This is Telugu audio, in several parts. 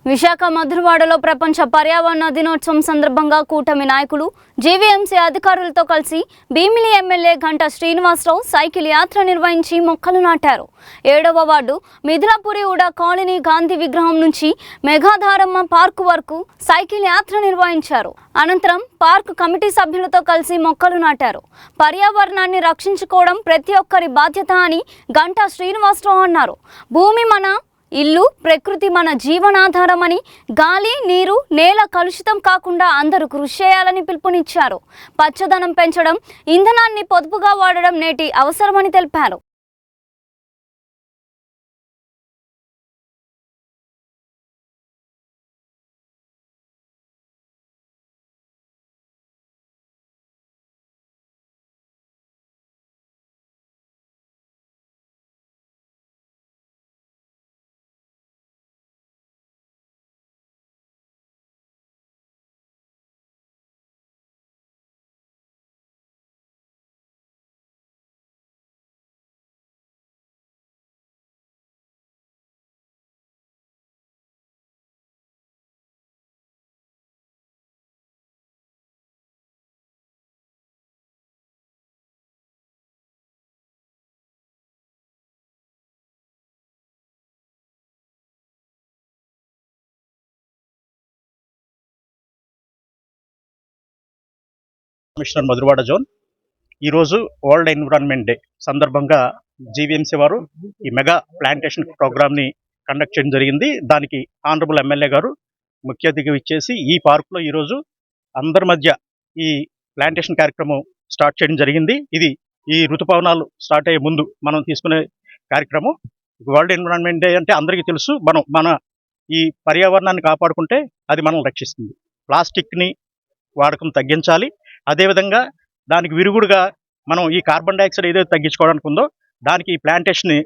విశాఖ మధురవాడలో ప్రపంచ పర్యావరణ దినోత్సవం సందర్భంగా కూటమి నాయకులు జీవీఎంసీ అధికారులతో కలిసి భీమిలి ఎమ్మెల్యే గంటా శ్రీనివాసరావు సైకిల్ యాత్ర నిర్వహించి మొక్కలు నాటారు. 7వ వార్డు మిథులాపురి ఉడా కాలనీ గాంధీ విగ్రహం నుంచి మెగాధారమ్మ పార్కు వరకు సైకిల్ యాత్ర నిర్వహించారు. అనంతరం పార్క్ కమిటీ సభ్యులతో కలిసి మొక్కలు నాటారు. పర్యావరణాన్ని రక్షించుకోవడం ప్రతి ఒక్కరి బాధ్యత అని గంటా శ్రీనివాసరావు అన్నారు. భూమి మన ఇల్లు, ప్రకృతి మన జీవనాధారమని, గాలి, నీరు, నేల కలుషితం కాకుండా అందరూ కృషి చేయాలని పిలుపునిచ్చారు. పచ్చదనం పెంచడం, ఇంధనాన్ని పొదుపుగా వాడడం నేటి అవసరమని తెలిపారు. కమిషనర్ మధురవాడ జోన్ ఈరోజు వరల్డ్ ఎన్విరాన్మెంట్ డే సందర్భంగా జీవీఎంసీ వారు ఈ మెగా ప్లాంటేషన్ ప్రోగ్రామ్ని కండక్ట్ చేయడం జరిగింది. దానికి ఆనరబుల్ ఎమ్మెల్యే గారు ముఖ్య అతిథిగా ఇచ్చేసి ఈ పార్కులో ఈరోజు అందరి మధ్య ఈ ప్లాంటేషన్ కార్యక్రమం స్టార్ట్ చేయడం జరిగింది. ఇది ఈ ఋతుపవనాలు స్టార్ట్ అయ్యే ముందు మనం తీసుకునే కార్యక్రమం. వరల్డ్ ఎన్విరాన్మెంట్ డే అంటే అందరికీ తెలుసు, మన ఈ పర్యావరణాన్ని కాపాడుకుంటే అది మనం రక్షిస్తుంది. ప్లాస్టిక్ని వాడకం తగ్గించాలి. అదేవిధంగా దానికి విరుగుడుగా మనం ఈ కార్బన్ డైఆక్సైడ్ ఏదైతే తగ్గించుకోవడానికి ఉందో దానికి ఈ ప్లాంటేషన్ని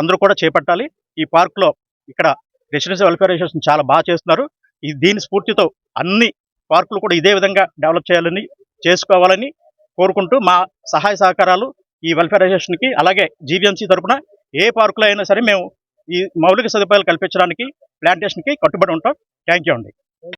అందరూ కూడా చేపట్టాలి. ఈ పార్కులో ఇక్కడ రెసిడెన్షియల్ వెల్ఫేర్ అసోసియేషన్ చాలా బాగా చేస్తున్నారు. దీని స్ఫూర్తితో అన్ని పార్కులు కూడా ఇదే విధంగా డెవలప్ చేయాలని చేసుకోవాలని కోరుకుంటూ మా సహాయ సహకారాలు ఈ వెల్ఫేర్ అసోసియేషన్కి అలాగే జీవీఎంసీ తరఫున ఏ పార్కులో అయినా సరే మేము ఈ మౌలిక సదుపాయాలు కల్పించడానికి ప్లాంటేషన్కి కట్టుబడి ఉంటాం. థ్యాంక్ యూ అండి.